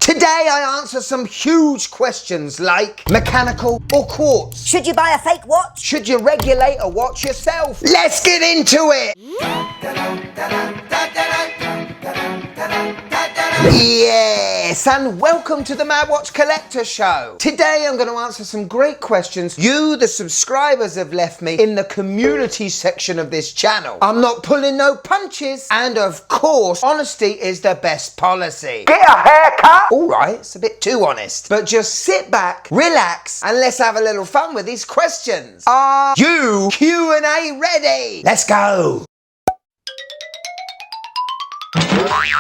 Today I answer some huge questions like mechanical or quartz? Should you buy a fake watch? Should you regulate a watch yourself? Let's get into it! Yes, and welcome to the Mad Watch Collector Show. Today I'm going to answer some great questions you, the subscribers, have left me in the community section of this channel. I'm not pulling no punches, and of course, honesty is the best policy. Get a haircut! Alright, it's a bit too honest, but just sit back, relax, and let's have a little fun with these questions. Are you Q&A ready? Let's go!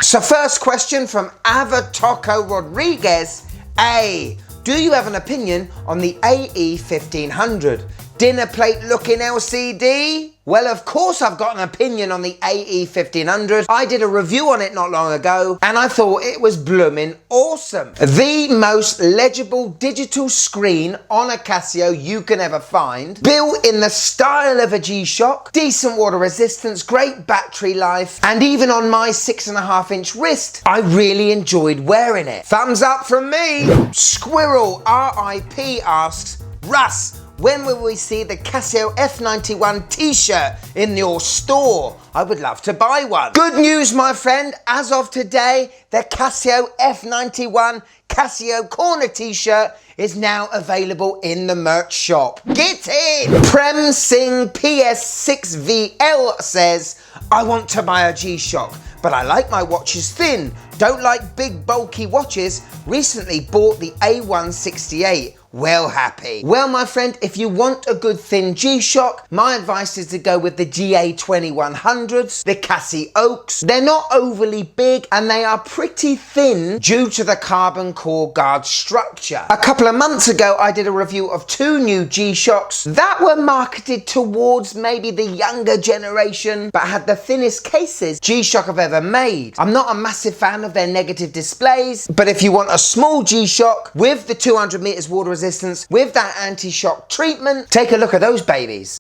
So first question from Avatoco Rodriguez. A. Do you have an opinion on the AE1500? Dinner plate looking LCD? Well, of course I've got an opinion on the AE1500. I did a review on it not long ago and I thought it was blooming awesome. The most legible digital screen on a Casio you can ever find. Built in the style of a GShock. Decent water resistance, great battery life, and even on my 6.5-inch wrist, I really enjoyed wearing it. Thumbs up from me. Squirrel RIP asks, Russ, when will we see the Casio F91 T-shirt in your store? I would love to buy one. Good news, my friend. As of today, the Casio F91 Casio Corner T-shirt is now available in the merch shop. Get in! Prem Singh PS6VL says, I want to buy a G-Shock, but I like my watches thin. Don't like big bulky watches. Recently bought the A168. Well happy. Well, my friend, if you want a good thin G-Shock, my advice is to go with the GA2100s, the Casio Oaks. They're not overly big and they are pretty thin due to the carbon core guard structure. A couple of months ago, I did a review of 2 new G-Shocks that were marketed towards maybe the younger generation, but had the thinnest cases G-Shock have ever made. I'm not a massive fan of their negative displays, but if you want a small G-Shock with the 200 meters water resistance, with that anti-shock treatment, take a look at those babies.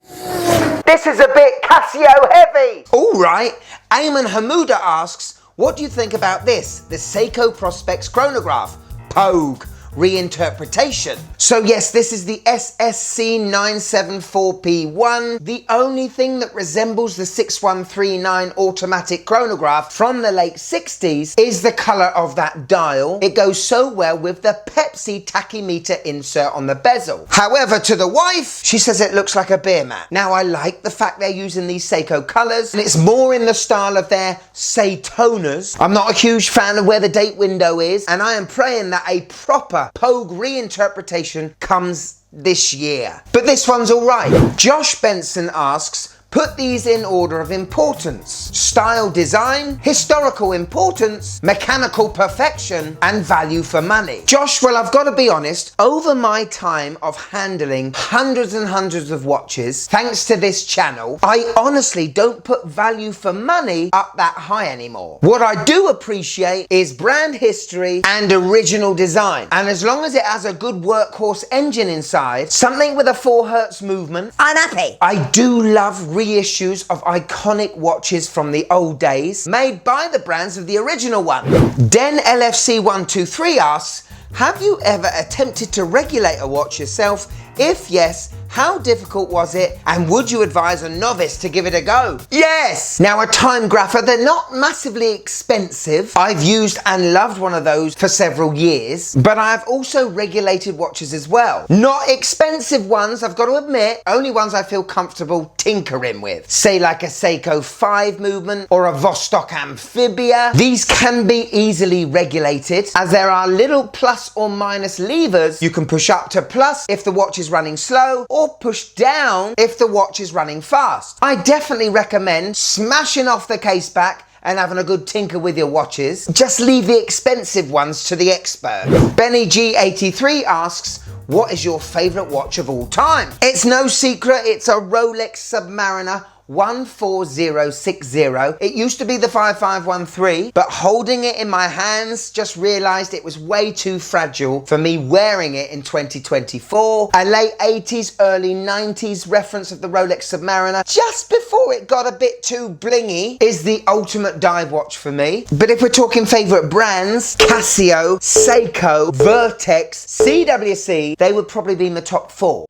This is a bit Casio heavy. Alright, Ayman Hamuda asks, what do you think about this? The Seiko Prospex chronograph, Pogue reinterpretation. So yes, this is the SSC974P1. The only thing that resembles the 6139 automatic chronograph from the late 60s is the color of that dial. It goes so well with the Pepsi tachymeter insert on the bezel. However, to the wife, she says it looks like a beer mat. Now, I like the fact they're using these Seiko colors, and it's more in the style of their Saytonas. I'm not a huge fan of where the date window is, and I am praying that a proper Pogue reinterpretation comes this year. But this one's alright. Josh Benson asks, put these in order of importance. Style design, historical importance, mechanical perfection, and value for money. Josh, well, I've got to be honest, over my time of handling hundreds and hundreds of watches, thanks to this channel, I honestly don't put value for money up that high anymore. What I do appreciate is brand history and original design. And as long as it has a good workhorse engine inside, something with a 4 Hertz movement, I'm happy. I do love reissues of iconic watches from the old days, made by the brands of the original one. Den LFC123 asks, have you ever attempted to regulate a watch yourself? If yes, how difficult was it, and would you advise a novice to give it a go? Yes! Now, a time grapher, they're not massively expensive. I've used and loved one of those for several years, but I've also regulated watches as well. Not expensive ones, I've got to admit, only ones I feel comfortable tinkering with. Say like a Seiko 5 movement or a Vostok Amphibia. These can be easily regulated as there are little plus or minus levers you can push up to plus if the watch is running slow, or push down if the watch is running fast. I definitely recommend smashing off the case back and having a good tinker with your watches. Just leave the expensive ones to the expert. Benny G83 asks, what is your favourite watch of all time? It's no secret, it's a Rolex Submariner 14060. It used to be the 5513, but holding it in my hands, just realized it was way too fragile for me wearing it in 2024. A late 80s, early 90s reference of the Rolex Submariner, just before it got a bit too blingy, is the ultimate dive watch for me. But if we're talking favorite brands, Casio, Seiko, Vertex, CWC, they would probably be in the top 4.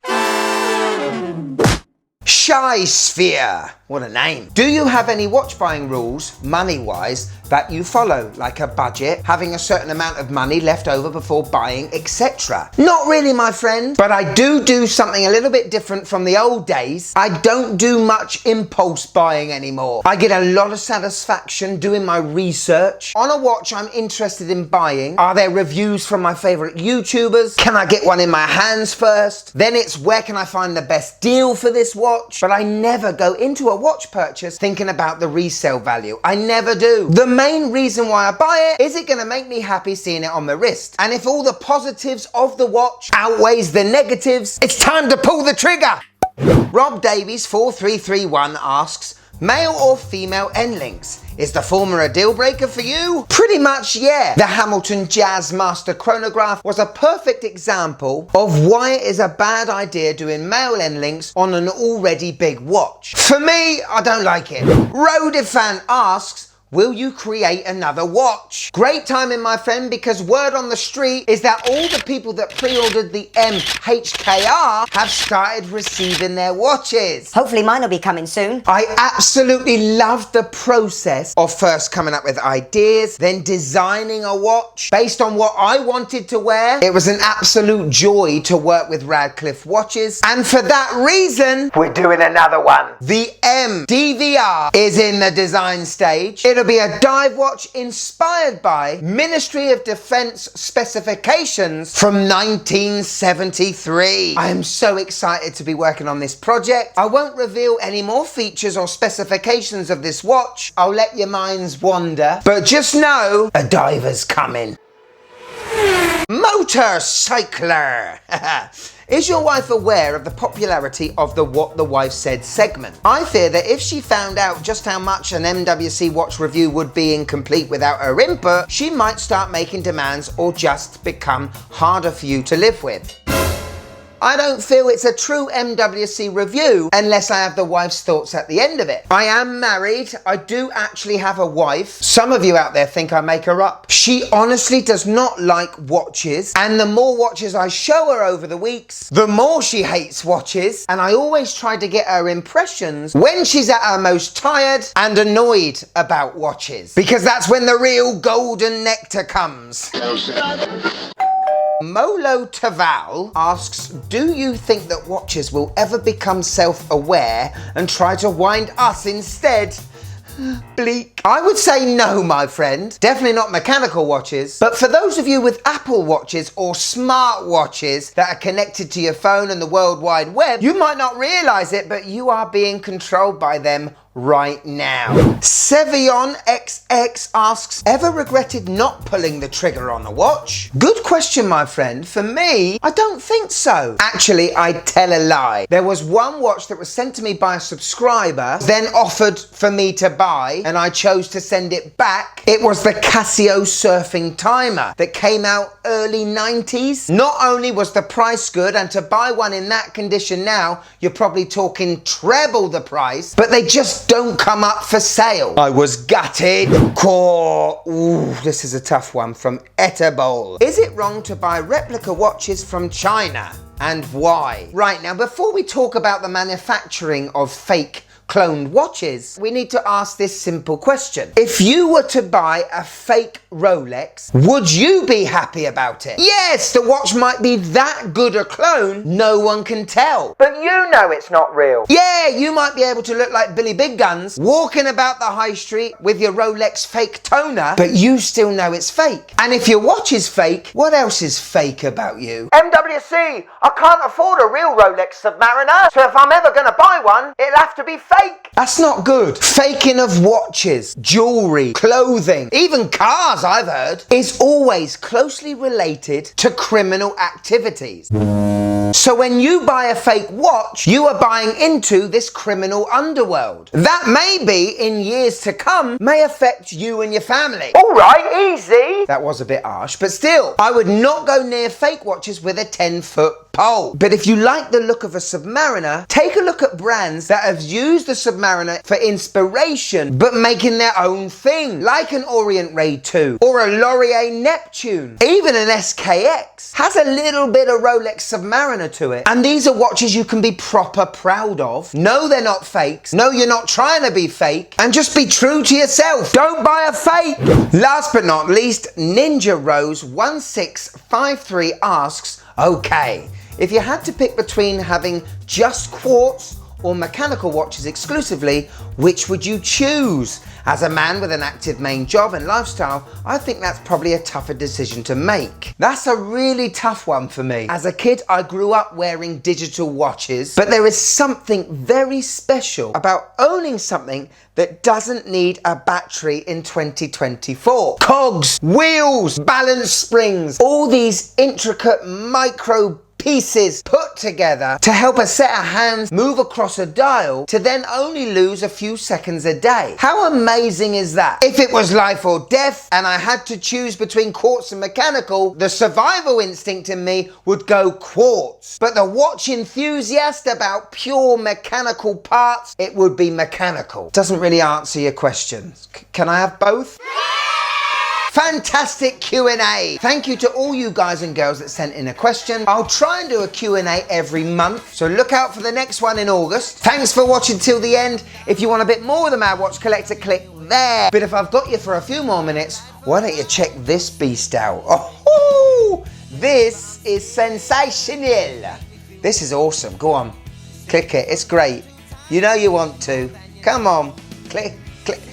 Shy Sphere. What a name. Do you have any watch buying rules, money-wise, that you follow? Like a budget, having a certain amount of money left over before buying, etc. Not really, my friend, but I do something a little bit different from the old days. I don't do much impulse buying anymore. I get a lot of satisfaction doing my research. On a watch I'm interested in buying, are there reviews from my favorite YouTubers? Can I get one in my hands first? Then it's where can I find the best deal for this watch? But I never go into a watch purchase thinking about the resale value. I never do. The main reason why I buy it, is it going to make me happy seeing it on my wrist? And if all the positives of the watch outweighs the negatives, it's time to pull the trigger. Rob Davies 4331 asks, male or female Endlings? Is the former a deal breaker for you? Pretty much, yeah. The Hamilton Jazz Master chronograph was a perfect example of why it is a bad idea doing male Endlings on an already big watch. For me, I don't like it. Rodifan asks, will you create another watch? Great timing, my friend, because word on the street is that all the people that pre-ordered the MHKR have started receiving their watches. Hopefully mine will be coming soon. I absolutely loved the process of first coming up with ideas, then designing a watch based on what I wanted to wear. It was an absolute joy to work with Radcliffe watches, and for that reason, we're doing another one. The M DVR is in the design stage. It'll be a dive watch inspired by Ministry of Defense specifications from 1973. I am so excited to be working on this project. I won't reveal any more features or specifications of this watch. I'll let your minds wander, but just know a diver's coming. Motorcycler. Is your wife aware of the popularity of the What the Wife Said segment? I fear that if she found out just how much an MWC watch review would be incomplete without her input, she might start making demands or just become harder for you to live with. I don't feel it's a true MWC review unless I have the wife's thoughts at the end of it. I am married. I do actually have a wife. Some of you out there think I make her up. She honestly does not like watches, and the more watches I show her over the weeks, the more she hates watches, and I always try to get her impressions when she's at her most tired and annoyed about watches, because that's when the real golden nectar comes. Molo Taval asks, do you think that watches will ever become self-aware and try to wind us instead? Bleak. I would say no, my friend. Definitely not mechanical watches. But for those of you with Apple watches or smart watches that are connected to your phone and the World Wide Web, you might not realize it, but you are being controlled by them right now. Sevion XX asks, ever regretted not pulling the trigger on a watch? Good question, my friend. For me, I don't think so. Actually, I'd tell a lie. There was one watch that was sent to me by a subscriber, then offered for me to buy, and I chose to send it back. It was the Casio surfing timer that came out early 90s. Not only was the price good, and to buy one in that condition now, you're probably talking treble the price, but they just don't come up for sale. I was gutted. Ooh, this is a tough one from Etable. Is it wrong to buy replica watches from China? And why? Right, now before we talk about the manufacturing of fake cloned watches, we need to ask this simple question. If you were to buy a fake Rolex, would you be happy about it? Yes, the watch might be that good a clone, no one can tell. But you know it's not real. Yeah, you might be able to look like Billy Big Guns, walking about the high street with your Rolex fake toner, but you still know it's fake. And if your watch is fake, what else is fake about you? MWC, I can't afford a real Rolex Submariner, so if I'm ever gonna buy one, it'll have to be fake. fake. That's not good. Faking of watches, jewelry, clothing, even cars, I've heard, is always closely related to criminal activities. So when you buy a fake watch, you are buying into this criminal underworld. That maybe in years to come may affect you and your family. All right, easy. That was a bit harsh, but still, I would not go near fake watches with a 10-foot pole. But if you like the look of a Submariner, take a look at brands that have used the Submariner for inspiration, but making their own thing, like an Orient Ray 2 or a Laurier Neptune. Even an SKX has a little bit of Rolex Submariner to it. And these are watches you can be proper proud of. No, they're not fakes. No, you're not trying to be fake. And just be true to yourself. Don't buy a fake. Last but not least, Ninja Rose 1653 asks, okay, if you had to pick between having just quartz or mechanical watches exclusively, which would you choose? As a man with an active main job and lifestyle, I think that's probably a tougher decision to make. That's a really tough one for me. As a kid, I grew up wearing digital watches, but there is something very special about owning something that doesn't need a battery in 2024. Cogs, wheels, balance springs, all these intricate micro pieces put together to help a set of hands move across a dial to then only lose a few seconds a day. How amazing is that? If it was life or death and I had to choose between quartz and mechanical, the survival instinct in me would go quartz. But the watch enthusiast about pure mechanical parts, it would be mechanical. Doesn't really answer your questions. Can I have both? Fantastic Q&A. Thank you to all you guys and girls that sent in a question. I'll try and do a Q&A every month, so look out for the next one in August. Thanks for watching till the end. If you want a bit more of the Mad Watch Collector, click there. But if I've got you for a few more minutes, why don't you check this beast out? Oh, this is sensational. This is awesome. Go on, click it. It's great. You know you want to. Come on, click it.